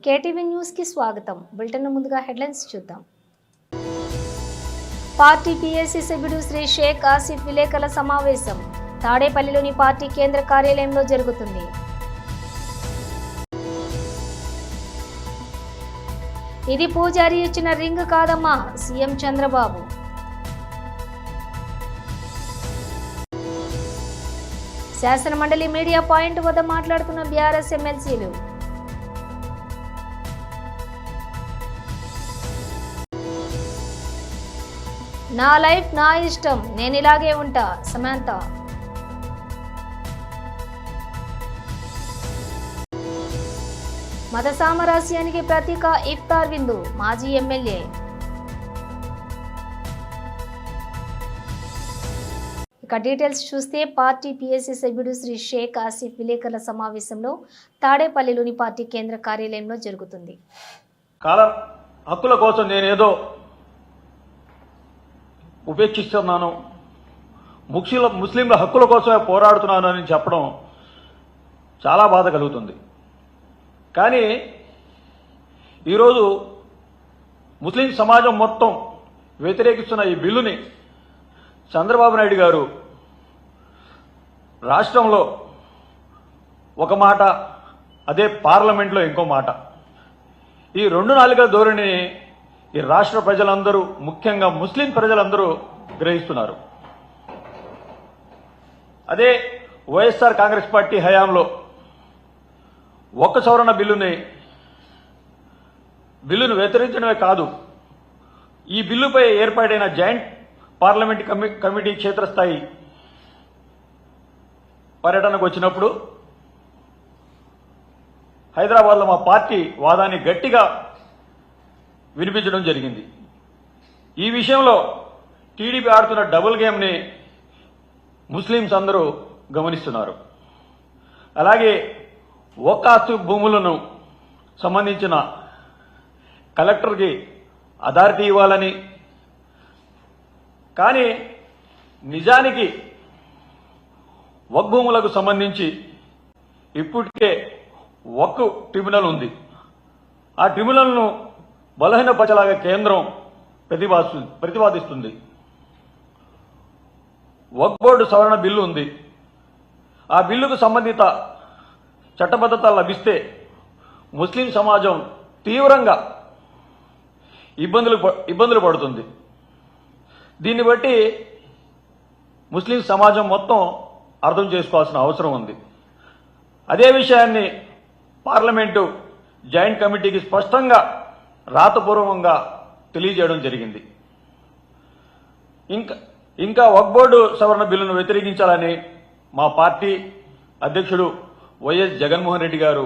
KTV news కి స్వాగతం. Bulletin ముందుగా హెడ్లైన్స్ చూద్దాం. పార్టీ పీఏసీ సభ్యుడు శ్రీ షేక్ ఆసిఫ్ విలేకరుల సమావేశం తాడేపల్లిలోని పార్టీ కేంద్ర కార్యాలయంలో జరుగుతుంది. ఇది పూజారి ఇచ్చిన రింగ్ కాదమ్మా, సీఎం చంద్రబాబు. శాసనమండలి మీడియా పాయింట్ వద్ద మాట్లాడుతున్న బీఆర్ఎస్ ఎమ్మెల్సీలు. నా లైఫ్ నా ఇష్టం, నేను ఇలాగే ఉంటా, సమంత. మత సామరస్యానికి ప్రతీక ఇఫ్తార్ విందు, మాజీ ఎమ్మెల్యే. ఇక డీటెయిల్స్ చూస్తే పార్టీ పీఏసీ సభ్యుడు శ్రీ షేక్ ఆసిఫ్ విలేకరుల సమావేశంలో తాడేపల్లిలోని పార్టీ కేంద్ర కార్యాలయంలో జరుగుతుంది. కాలం హక్కుల కోసం నేనేదో ఉపేక్షిస్తున్నాను, ముస్లింల హక్కుల కోసమే పోరాడుతున్నాను అని చెప్పడం చాలా బాధ కలుగుతుంది. కానీ ఈరోజు ముస్లిం సమాజం మొత్తం వ్యతిరేకిస్తున్న ఈ బిల్లుని చంద్రబాబు నాయుడు గారు రాష్ట్రంలో ఒక మాట, అదే పార్లమెంట్లో ఇంకో మాట, ఈ రెండు నాలుగల ధోరణిని ఈ రాష్ట్ర ప్రజలందరూ, ముఖ్యంగా ముస్లిం ప్రజలందరూ గ్రహిస్తున్నారు. అదే వైఎస్ఆర్ కాంగ్రెస్ పార్టీ హయాంలో ఒక్క సవరణ బిల్లును వ్యతిరేకించడమే కాదు, ఈ బిల్లుపై ఏర్పాటైన జాయింట్ పార్లమెంట్ కమిటీ క్షేత్రస్థాయి పర్యటనకు వచ్చినప్పుడు హైదరాబాద్లో మా పార్టీ వాదాన్ని గట్టిగా వినిపించడం జరిగింది. ఈ విషయంలో టీడీపీ ఆడుతున్న డబుల్ గేమ్ని ముస్లింస్ అందరూ గమనిస్తున్నారు. అలాగే వక్ఫ్ భూములను సంబంధించిన కలెక్టర్కి అథారిటీ ఇవ్వాలని, కానీ నిజానికి వక్ఫ్ భూములకు సంబంధించి ఇప్పటికే వక్ఫ్ ట్రిబ్యునల్ ఉంది. ఆ ట్రిబ్యునల్ను బలహీనపరచలాగా కేంద్రం ప్రతిపాదిస్తుంది. వక్ఫ్ బోర్డు సవరణ బిల్లు ఉంది. ఆ బిల్లుకు సంబంధిత చట్టబద్ధత లభిస్తే ముస్లిం సమాజం తీవ్రంగా ఇబ్బందులు పడుతుంది. దీన్ని బట్టి ముస్లిం సమాజం మొత్తం అర్థం చేసుకోవాల్సిన అవసరం ఉంది. అదే విషయాన్ని పార్లమెంటు జాయింట్ కమిటీకి స్పష్టంగా రాతపూర్వకంగా తెలియజేయడం జరిగింది. ఇంకా వక్ఫ్ బోర్డు సవరణ బిల్లును వ్యతిరేకించాలని మా పార్టీ అధ్యక్షుడు వైఎస్ జగన్మోహన్ రెడ్డి గారు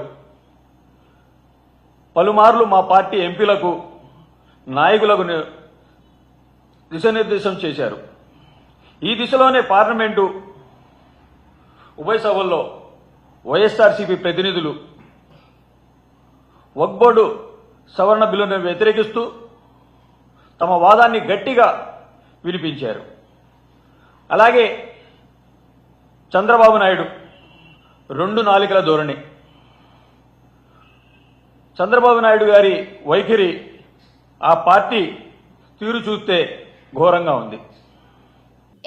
పలుమార్లు మా పార్టీ ఎంపీలకు, నాయకులకు దిశానిర్దేశం చేశారు. ఈ దిశలోనే పార్లమెంటు ఉభయ సభల్లో వైఎస్ఆర్సీపీ ప్రతినిధులు వక్ఫ్ బోర్డు సవరణ బిల్లును వ్యతిరేకిస్తూ తమ వాదాన్ని గట్టిగా వినిపించారు. అలాగే చంద్రబాబు నాయుడు రెండు నాలుకల ధోరణి, చంద్రబాబు నాయుడు గారి వైఖరి, ఆ పార్టీ తీరు చూస్తే ఘోరంగా ఉంది.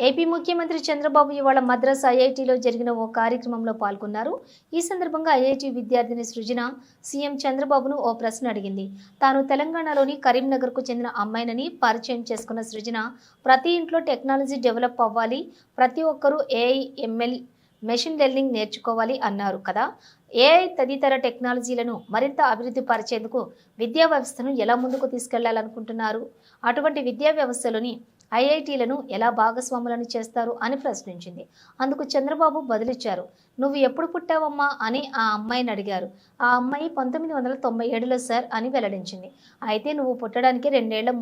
ఏపీ ముఖ్యమంత్రి చంద్రబాబు ఇవాళ మద్రాస్ ఐఐటీలో జరిగిన ఓ కార్యక్రమంలో పాల్గొన్నారు. ఈ సందర్భంగా ఐఐటీ విద్యార్థిని సృజన సీఎం చంద్రబాబును ఓ ప్రశ్న అడిగింది. తాను తెలంగాణలోని కరీంనగర్కు చెందిన అమ్మాయినని పరిచయం చేసుకున్న సృజన, ప్రతి ఇంట్లో టెక్నాలజీ డెవలప్ అవ్వాలి, ప్రతి ఒక్కరూ ఏఐ, ఎంఎల్, మెషిన్ లెర్నింగ్ నేర్చుకోవాలి అన్నారు కదా. ఏఐ తదితర టెక్నాలజీలను మరింత అభివృద్ధి పరిచేందుకు విద్యా వ్యవస్థను ఎలా ముందుకు తీసుకెళ్లాలనుకుంటున్నారు? అటువంటి విద్యా వ్యవస్థలోని ఐఐటీలను ఎలా భాగస్వాములను చేస్తారు అని ప్రశ్నించింది. అందుకు చంద్రబాబు బదులిచ్చారు. నువ్వు ఎప్పుడు పుట్టావమ్మా అని ఆ అమ్మాయిని అడిగారు. ఆ అమ్మాయి 1997లో సార్ అని వెల్లడించింది. అయితే నువ్వు పుట్టడానికి 2 ఏళ్ల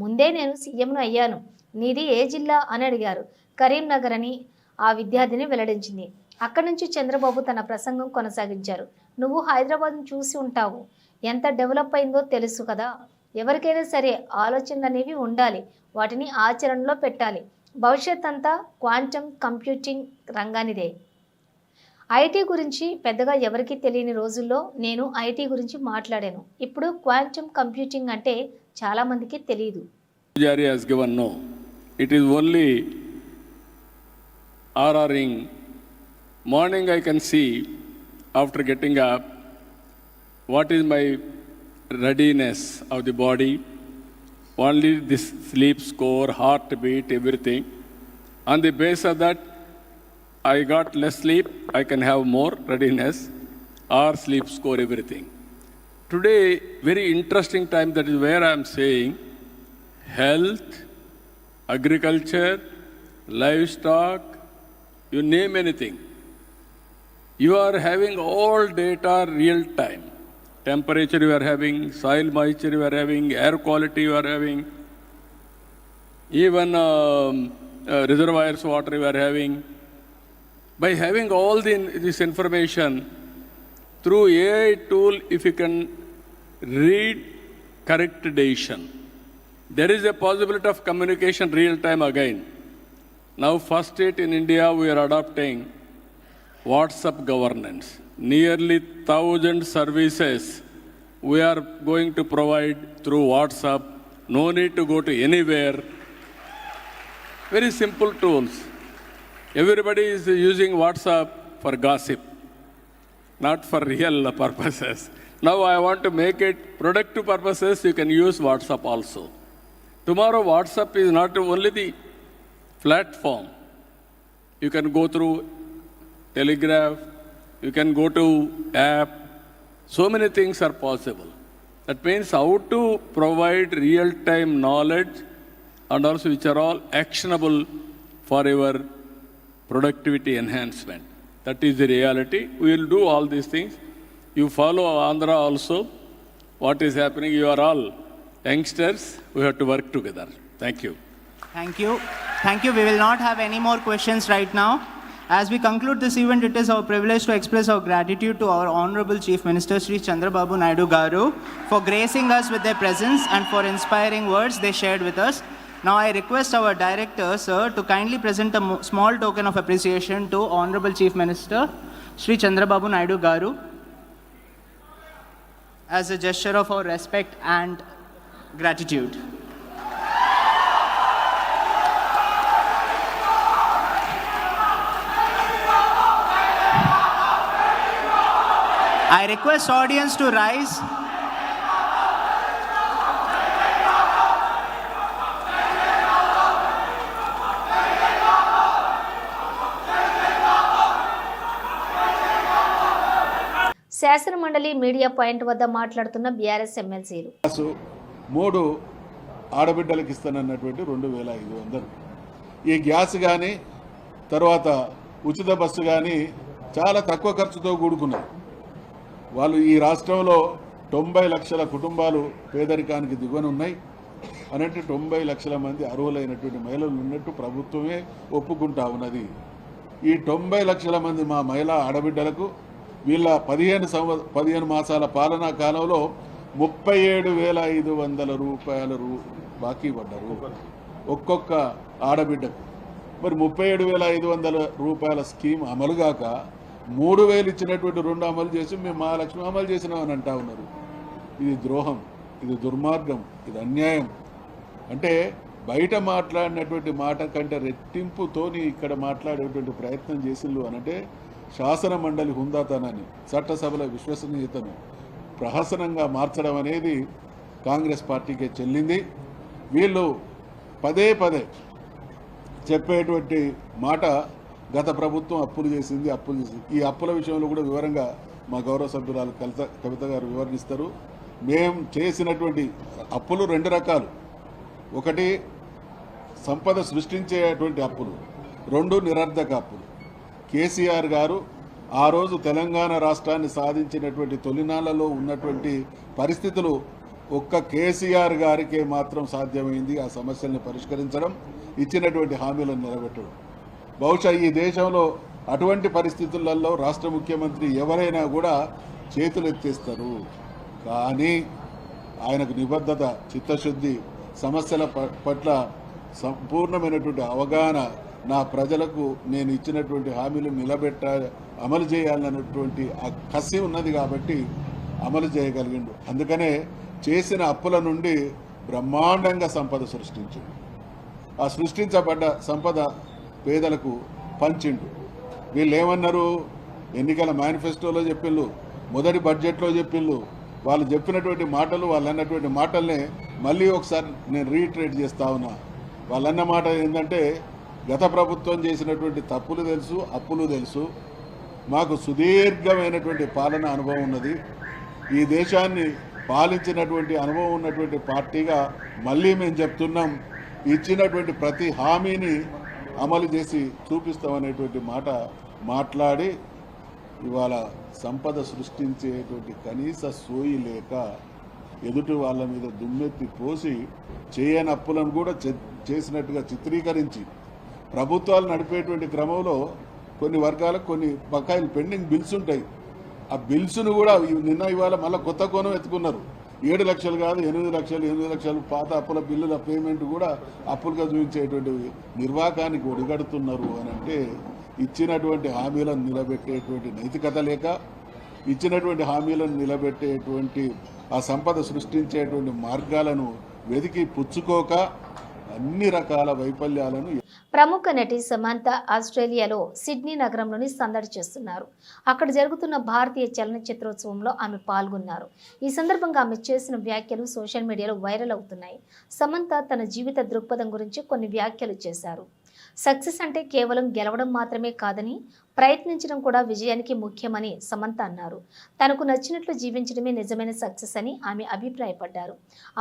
ముందే నేను సీఎంను అయ్యాను. నీది ఏ జిల్లా అని అడిగారు. కరీంనగర్ అని ఆ విద్యార్థిని వెల్లడించింది. అక్కడి నుంచి చంద్రబాబు తన ప్రసంగం కొనసాగించారు. నువ్వు హైదరాబాద్ను చూసి ఉంటావు, ఎంత డెవలప్ అయిందో తెలుసు కదా. ఎవరికైనా సరే ఆలోచనలు అనేవి ఉండాలి, వాటిని ఆచరణలో పెట్టాలి. భవిష్యత్ అంతా క్వాంటమ్ కంప్యూటింగ్ రంగానిదే. ఐటీ గురించి పెద్దగా ఎవరికీ తెలియని రోజుల్లో నేను ఐటీ గురించి మాట్లాడాను. ఇప్పుడు క్వాంటమ్ కంప్యూటింగ్ అంటే చాలా మందికి తెలియదు. Pujari has given no. It is only RRing. Morning I can see after getting up what is my readiness of the body. Only this sleep score, heartbeat, everything. On the base of that, I got less sleep, I can have more readiness or sleep score, everything. Today, very interesting time, that is where I am saying health, agriculture, livestock, you name anything. You are having all data real time. Temperature you are having, soil moisture you are having, air quality you are having, even reservoirs water you are having. By having all this information through AI tool, if you can read correct decision, there is a possibility of communication real time again. Now first state in India we are adopting WhatsApp governance. Nearly 1,000 services we are going to provide through WhatsApp. No need to go to anywhere. Very simple tools. Everybody is using WhatsApp for gossip, not for real purposes. Now I want to make it productive purposes. You can use WhatsApp also. Tomorrow WhatsApp is not only the platform. You can go through Telegraph, you can go to app. So many things are possible. That means how to provide real-time knowledge and also which are all actionable for your productivity enhancement. That is the reality. We will do all these things. You follow Andhra also. What is happening? You are all youngsters. We have to work together. Thank you. Thank you. Thank you. We will not have any more questions right now. As we conclude this event, it is our privilege to express our gratitude to our Honorable Chief Minister Sri Chandrababu Naidu Garu for gracing us with their presence and for inspiring words they shared with us. Now I request our director, sir, to kindly present a small token of appreciation to Honorable Chief Minister Sri Chandrababu Naidu Garu as a gesture of our respect and gratitude. I request audience to rise. శాసన మండలి media point వద్ద మాట్లాడుతున్న BRS ఎమ్మెల్సీలు. 3 ఆడబిడ్డలకు ఇస్తానన్నటువంటి 2,500. ఈ gas కానీ తర్వాత ఉచిత బస్సు కానీ చాలా తక్కువ ఖర్చుతో కూడుకున్నాయి. వాళ్ళు ఈ రాష్ట్రంలో 90 లక్షల కుటుంబాలు పేదరికానికి దిగువన ఉన్నాయి అనంటే 90 లక్షల మంది అర్హులైనటువంటి మహిళలు ఉన్నట్టు ప్రభుత్వమే ఒప్పుకుంటా ఉన్నది. ఈ 90 లక్షల మంది మా మహిళా ఆడబిడ్డలకు వీళ్ళ 15 మాసాల పాలనా కాలంలో 37,500 రూపాయలు బాకీ పడ్డారు ఒక్కొక్క ఆడబిడ్డకు. మరి 37,500 రూపాయల స్కీమ్ అమలుగాక 3,000 ఇచ్చినటువంటి 2 అమలు చేసి మేము మహాలక్ష్మి అమలు చేసినామని అంటా ఉన్నారు. ఇది ద్రోహం, ఇది దుర్మార్గం, ఇది అన్యాయం. అంటే బయట మాట్లాడినటువంటి మాట కంటే రెట్టింపుతోని ఇక్కడ మాట్లాడేటువంటి ప్రయత్నం చేసిళ్ళు అనంటే శాసన మండలి హుందాతనాన్ని, చట్టసభల విశ్వసనీయతను ప్రహసనంగా మార్చడం అనేది కాంగ్రెస్ పార్టీకే చెల్లింది. వీళ్ళు పదే చెప్పేటువంటి మాట గత ప్రభుత్వం అప్పులు చేసింది. ఈ అప్పుల విషయంలో కూడా వివరంగా మా గౌరవ సభ్యురాలు కవిత గారు వివరణిస్తారు. మేము చేసినటువంటి అప్పులు 2 రకాలు. ఒకటి సంపద సృష్టించేటువంటి అప్పులు, 2 నిరర్ధక అప్పులు. కేసీఆర్ గారు ఆ రోజు తెలంగాణ రాష్ట్రాన్ని సాధించినటువంటి తొలినాళ్లలో ఉన్నటువంటి పరిస్థితులు ఒక్క కేసీఆర్ గారికే మాత్రం సాధ్యమైంది ఆ సమస్యల్ని పరిష్కరించడం, ఇచ్చినటువంటి హామీలను నిలబెట్టడం. బహుశా ఈ దేశంలో అటువంటి పరిస్థితులలో రాష్ట్ర ముఖ్యమంత్రి ఎవరైనా కూడా చేతులు ఎత్తేస్తారు. కానీ ఆయనకు నిబద్ధత, చిత్తశుద్ధి, సమస్యల పట్ల సంపూర్ణమైనటువంటి అవగాహన, నా ప్రజలకు నేను ఇచ్చినటువంటి హామీలు అమలు చేయాలన్నటువంటి ఆ కసి ఉన్నది కాబట్టి అమలు చేయగలిగిండు. అందుకనే చేసిన అప్పుల నుండి బ్రహ్మాండంగా సంపద సృష్టించిండు. ఆ సృష్టించబడ్డ సంపద పేదలకు పంచిండు. వీళ్ళు ఏమన్నారు, ఎన్నికల మేనిఫెస్టోలో చెప్పిళ్ళు, మొదటి బడ్జెట్లో చెప్పిళ్ళు. వాళ్ళు చెప్పినటువంటి మాటలు, వాళ్ళు అన్నటువంటి మాటల్నే మళ్ళీ ఒకసారి నేను రీట్రేట్ చేస్తా ఉన్నా. వాళ్ళన్న మాట ఏంటంటే, గత ప్రభుత్వం చేసినటువంటి తప్పులు తెలుసు, అప్పులు తెలుసు, మాకు సుదీర్ఘమైనటువంటి పాలన అనుభవం ఉన్నది, ఈ దేశాన్ని పాలించినటువంటి అనుభవం ఉన్నటువంటి పార్టీగా మళ్ళీ మేము చెప్తున్నాం, ఇచ్చినటువంటి ప్రతి హామీని అమలు చేసి చూపిస్తామనేటువంటి మాట మాట్లాడి ఇవాళ సంపద సృష్టించేటువంటి కనీస సోయి లేక ఎదుటి వాళ్ళ మీద దుమ్మెత్తి పోసి చేయని అప్పులను కూడా చేసినట్టుగా చిత్రీకరించి ప్రభుత్వాలు నడిపేటువంటి క్రమంలో కొన్ని వర్గాలకు కొన్ని బకాయిలు పెండింగ్ బిల్స్ ఉంటాయి. ఆ బిల్స్ను కూడా నిన్న ఇవాళ మళ్ళీ కొత్త కోణం ఎత్తుకున్నారు. 7 లక్షలు కాదు 8 లక్షలు పాత అప్పుల బిల్లుల పేమెంట్ కూడా అప్పులుగా చూపించేటువంటి నిర్వాకానికి ఒడిగడుతున్నారు అని అంటే, ఇచ్చినటువంటి హామీలను నిలబెట్టేటువంటి నైతికత లేక, ఇచ్చినటువంటి హామీలను నిలబెట్టేటువంటి ఆ సంపద సృష్టించేటువంటి మార్గాలను వెతికి పుచ్చుకోక అన్ని రకాల వైఫల్యాలను. ప్రముఖ నటి సమంత ఆస్ట్రేలియాలో సిడ్నీ నగరంలోని సందడి చేస్తున్నారు. అక్కడ జరుగుతున్న భారతీయ చలనచిత్రోత్సవంలో ఆమె పాల్గొన్నారు. ఈ సందర్భంగా ఆమె చేసిన వ్యాఖ్యలు సోషల్ మీడియాలో వైరల్ అవుతున్నాయి. సమంత తన జీవిత దృక్పథం గురించి కొన్ని వ్యాఖ్యలు చేశారు. సక్సెస్ అంటే కేవలం గెలవడం మాత్రమే కాదని, ప్రయత్నించడం కూడా విజయానికి ముఖ్యమని సమంత అన్నారు. తనకు నచ్చినట్లు జీవించడమే నిజమైన సక్సెస్ అని ఆమె అభిప్రాయపడ్డారు.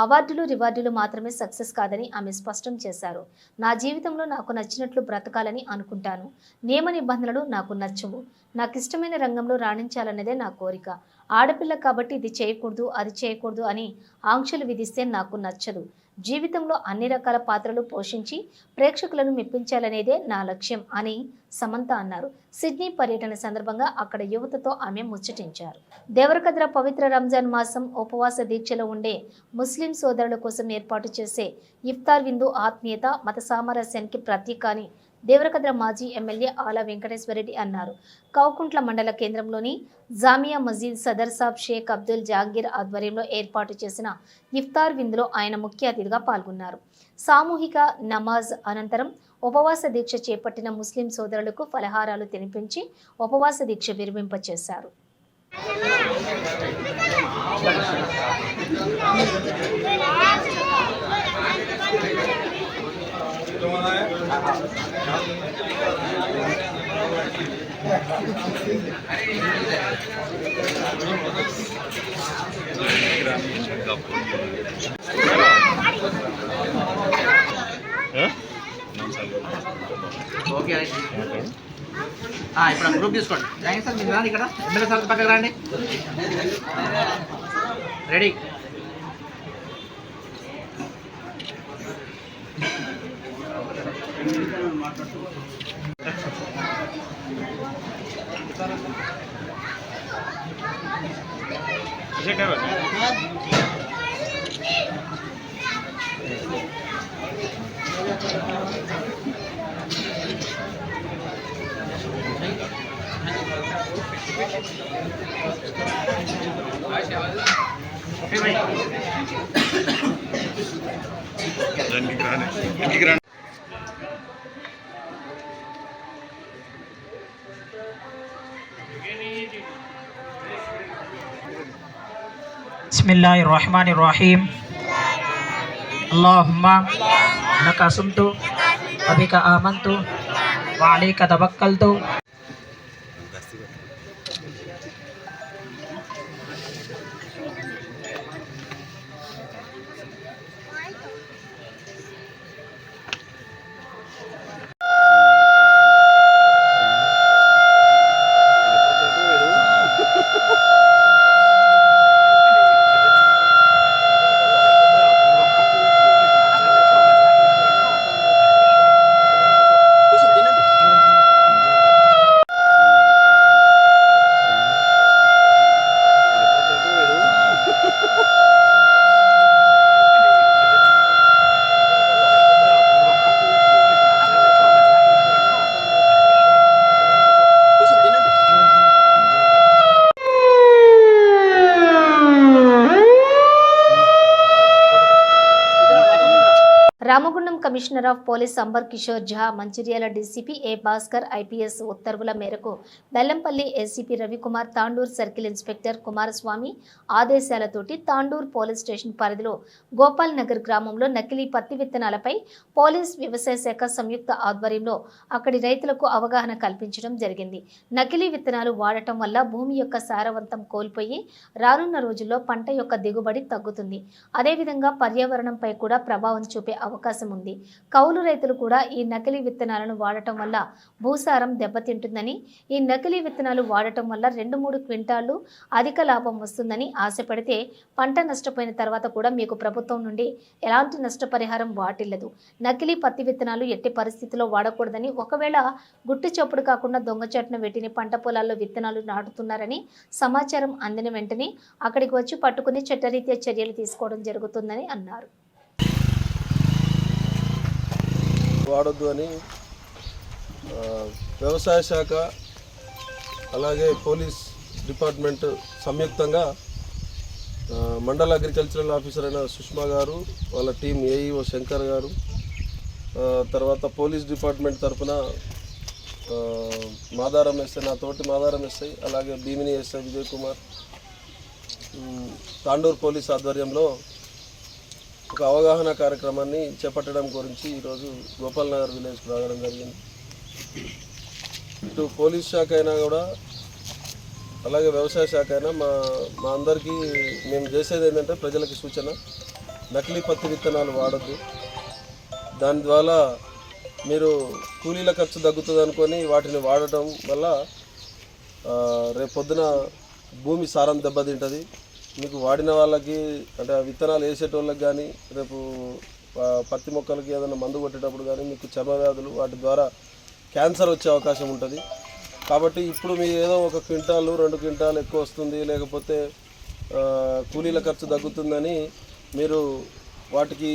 అవార్డులు రివార్డులు మాత్రమే సక్సెస్ కాదని ఆమె స్పష్టం చేశారు. నా జీవితంలో నాకు నచ్చినట్లు బ్రతకాలని అనుకుంటాను. నియమ నిబంధనలు నాకు నచ్చవు. నాకు ఇష్టమైన రంగంలో రాణించాలన్నదే నా కోరిక. ఆడపిల్ల కాబట్టి ఇది చేయకూడదు, అది చేయకూడదు అని ఆంక్షలు విధిస్తే నాకు నచ్చదు. జీవితంలో అన్ని రకాల పాత్రలు పోషించి ప్రేక్షకులను మెప్పించాలనేదే నా లక్ష్యం అని సమంత అన్నారు. సిడ్నీ పర్యటన సందర్భంగా అక్కడ యువతతో ఆమె ముచ్చటించారు. దేవరకద్ర పవిత్ర రంజాన్ మాసం ఉపవాస దీక్షలో ఉండే ముస్లిం సోదరుల కోసం ఏర్పాటు చేసే ఇఫ్తార్ విందు ఆత్మీయత, మత సామరస్యానికి ప్రతీక అని దేవరకద్ర మాజీ ఎమ్మెల్యే ఆల వెంకటేశ్వరరెడ్డి అన్నారు. కౌకుంట్ల మండల కేంద్రంలోని జామియా మస్జిద్ సదర్ సాబ్ షేక్ అబ్దుల్ జాగీర్ ఆధ్వర్యంలో ఏర్పాటు చేసిన ఇఫ్తార్ విందులో ఆయన ముఖ్య అతిథిగా పాల్గొన్నారు. సామూహిక నమాజ్ అనంతరం ఉపవాస దీక్ష చేపట్టిన ముస్లిం సోదరులకు ఫలహారాలు తినిపించి ఉపవాస దీక్ష విరమింపచేశారు. ఓకే ఇప్పుడు గ్రూప్ తీసుకోండి. Thanks sir. మీరు రాండి, ఇక్కడ ఎమ్మెల్యే సార్ పక్కకు రండి. రెడీ. बिस्मिल्लाहिर्रहमानिर्रहीम अल्लाहुम्मा लका सुमतु व बिका आमन्तु व अलैका तवक्कलतु Ramagundam commissioner of police Amber Kishore Jha, Mancherial DCP A Bhaskar IPS ఉత్తర్వుల మేరకు Bellampalli ACP Ravikumar, Tandur circle inspector Kumaraswamy ఆదేశాలతోటి తాండూర్ పోలీస్ స్టేషన్ పరిధిలో గోపాల్ నగర్ గ్రామంలో నకిలీ పత్తి విత్తనాలపై పోలీస్ వ్యవసాయ శాఖ సంయుక్త ఆధ్వర్యంలో అక్కడి రైతులకు అవగాహన కల్పించడం జరిగింది. నకిలీ విత్తనాలు వాడటం వల్ల భూమి యొక్క సారవంతం కోల్పోయి రానున్న రోజుల్లో పంట యొక్క దిగుబడి తగ్గుతుంది. అదేవిధంగా పర్యావరణంపై కూడా ప్రభావం చూపే అవకాశం ఉంది. కౌలు రైతులు కూడా ఈ నకిలీ విత్తనాలను వాడటం వల్ల భూసారం దెబ్బతింటుందని, ఈ నకిలీ విత్తనాలు వాడటం వల్ల 2-3 క్వింటాళ్లు అధిక లాభం వస్తుందని ఆశపడితే పంట నష్టపోయిన తర్వాత కూడా మీకు ప్రభుత్వం నుండి ఎలాంటి నష్టపరిహారం వాటిల్లదు. నకిలీ పత్తి విత్తనాలు ఎట్టి పరిస్థితిలో వాడకూడదని, ఒకవేళ గుట్టు చప్పుడు కాకుండా దొంగచాటున వీటిని పంట పొలాల్లో విత్తనాలు నాటుతున్నారని సమాచారం అందిన వెంటనే అక్కడికి వచ్చి పట్టుకుని చట్టరీత్యా చర్యలు తీసుకోవడం జరుగుతుందని అన్నారు. వాడొద్దు అని వ్యవసాయ శాఖ అలాగే పోలీస్ డిపార్ట్మెంట్ సంయుక్తంగా మండల అగ్రికల్చరల్ ఆఫీసర్ అయిన సుష్మా గారు, వాళ్ళ టీం ఏఈఓ శంకర్ గారు, తర్వాత పోలీస్ డిపార్ట్మెంట్ తరఫున మాదారం ఎస్ఐ, నా తోటి మాదారం ఎస్ఐ, అలాగే భీమిని ఎస్ఐ విజయ్ కుమార్, తాండూర్ పోలీస్ ఆధ్వర్యంలో ఒక అవగాహన కార్యక్రమాన్ని చేపట్టడం గురించి ఈరోజు గోపాల్ నగర్ విలేజ్కి రావడం జరిగింది. ఇటు పోలీస్ శాఖ అయినా కూడా అలాగే వ్యవసాయ శాఖ అయినా మా అందరికీ మేము చేసేది ఏంటంటే ప్రజలకి సూచన, నకిలీ పత్తి విత్తనాలు వాడద్దు. దాని ద్వారా మీరు కూలీల ఖర్చు తగ్గుతుంది అనుకొని వాటిని వాడటం వల్ల రేపు పొద్దున భూమి సారం దెబ్బతింటుంది. మీకు వాడిన వాళ్ళకి అంటే విత్తనాలు వేసేటోళ్ళకి కానీ రేపు పత్తి మొక్కలకి ఏదైనా మందు కొట్టేటప్పుడు కానీ మీకు చర్మ వ్యాధులు, వాటి ద్వారా క్యాన్సర్ వచ్చే అవకాశం ఉంటుంది. కాబట్టి ఇప్పుడు మీరు ఏదో 1 క్వింటాలు 2 క్వింటాలు ఎక్కువ వస్తుంది, లేకపోతే కూలీల ఖర్చు తగ్గుతుందని మీరు వాటికి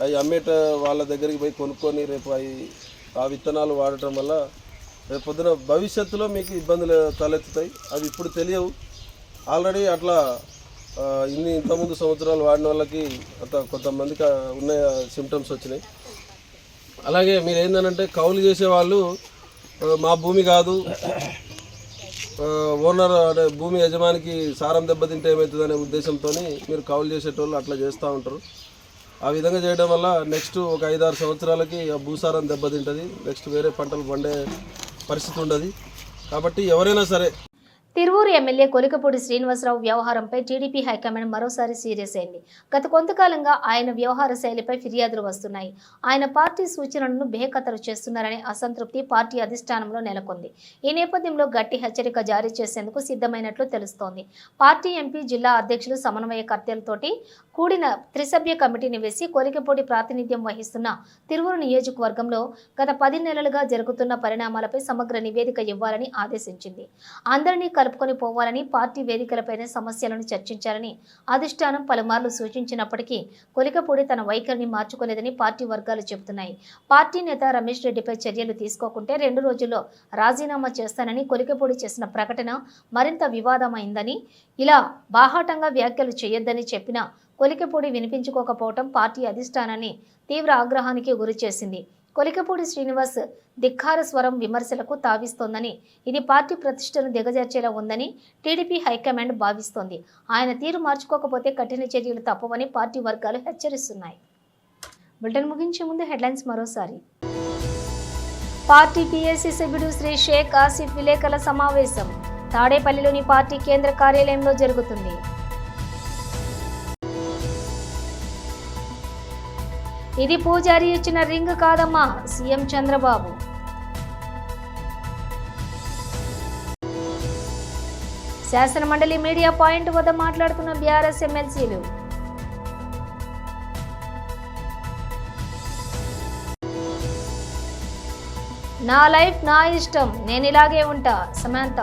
అవి అమ్మేట వాళ్ళ దగ్గరికి పోయి కొనుక్కొని రేపు ఆ విత్తనాలు వాడటం వల్ల రేపు పొద్దున భవిష్యత్తులో మీకు ఇబ్బందులు తలెత్తుతాయి. అవి ఇప్పుడు తెలియవు. ఆల్రెడీ అట్లా ఇంతకుముందు సంవత్సరాలు వాడిన వాళ్ళకి కొంతమందికి ఉన్న సిమ్టమ్స్ వచ్చినాయి. అలాగే మీరు ఏంటంటే కౌలు చేసేవాళ్ళు మా భూమి కాదు, ఓనర్ అంటే భూమి యజమానికి సారం దెబ్బతింటే ఏమవుతుందనే ఉద్దేశంతో మీరు కౌలు చేసేటోళ్ళు అట్లా చేస్తూ ఉంటారు. ఆ విధంగా చేయడం వల్ల నెక్స్ట్ ఒక 5-6 సంవత్సరాలకి ఆ భూసారం దెబ్బతింటుంది. నెక్స్ట్ వేరే పంటలు పండే పరిస్థితి ఉండదు. కాబట్టి ఎవరైనా సరే తిరువూరు ఎమ్మెల్యే కొలికపూడి శ్రీనివాసరావు వ్యవహారంపై టీడీపీ హైకమాండ్ మరోసారి సీరియస్ అయింది. గత కొంతకాలంగా ఆయన వ్యవహార శైలిపై ఫిర్యాదులు వస్తున్నాయి. ఆయన పార్టీ సూచనలను బేఖతరు చేస్తున్నారనే అసంతృప్తి పార్టీ అధిష్టానంలో నెలకొంది. ఈ నేపథ్యంలో గట్టి హెచ్చరిక జారీ చేసేందుకు సిద్ధమైనట్లు తెలుస్తోంది. పార్టీ ఎంపీ, జిల్లా అధ్యక్షులు, సమన్వయకర్తలతోటి కూడిన త్రిసభ్య కమిటీని వేసి కొలికపూడి ప్రాతినిధ్యం వహిస్తున్న తిరువూరు నియోజకవర్గంలో గత 10 నెలలుగా జరుగుతున్న పరిణామాలపై సమగ్ర నివేదిక ఇవ్వాలని ఆదేశించింది. అందరినీ కలుపుకొని పోవాలని, పార్టీ వేదికలపైనే సమస్యలను చర్చించాలని అధిష్టానం పలుమార్లు సూచించినప్పటికీ కొలికపూడి తన వైఖరిని మార్చుకోలేదని పార్టీ వర్గాలు చెబుతున్నాయి. పార్టీ నేత రమేష్ రెడ్డిపై చర్యలు తీసుకోకుంటే 2 రోజుల్లో రాజీనామా చేస్తానని కొలికపూడి చేసిన ప్రకటన మరింత వివాదమైందని, ఇలా బాహాటంగా వ్యాఖ్యలు చేయొద్దని చెప్పినా కొలికపూడి వినిపించుకోకపోవడం పార్టీ అధిష్టానాన్ని తీవ్ర ఆగ్రహానికి గురిచేసింది. కొలికపూడి శ్రీనివాస్ ధిక్కార స్వరం విమర్శలకు తావిస్తోందని, ఇది పార్టీ ప్రతిష్టను దిగజార్చేలా ఉందని టీడీపీ హైకమాండ్ భావిస్తోంది. ఆయన తీరు మార్చుకోకపోతే కఠిన చర్యలు తప్పవని పార్టీ వర్గాలు హెచ్చరిస్తున్నాయి. బులెటిన్ ముగించే ముందు హెడ్లైన్స్ మరోసారి. పార్టీ పీఏసీ సభ్యుడు శ్రీ షేక్ ఆసిఫ్ విలేకరుల సమావేశం తాడేపల్లిలోని పార్టీ కేంద్ర కార్యాలయంలో జరుగుతుంది. ఇది పూజారి ఇచ్చిన రింగ్ కాదమ్మా, సీఎం చంద్రబాబు. శాసనమండలి మీడియా పాయింట్ వద్ద మాట్లాడుతున్న బీఆర్ఎస్ ఎమ్మెల్సీలు. నా లైఫ్ నా ఇష్టం, నేను ఇలాగే ఉంటా, సమంత.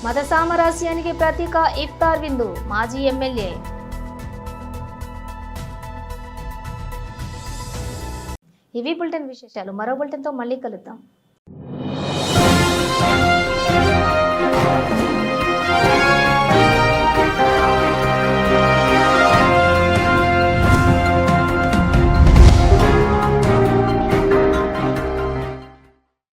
మత సామరస్యానికి ప్రతీక ఇఫ్తార్ విందు, మాజీ ఎమ్మెల్యే. ఇవి బులెటిన్ విశేషాలు. మరో బులెటిన్తో మళ్ళీ కలుద్దాం.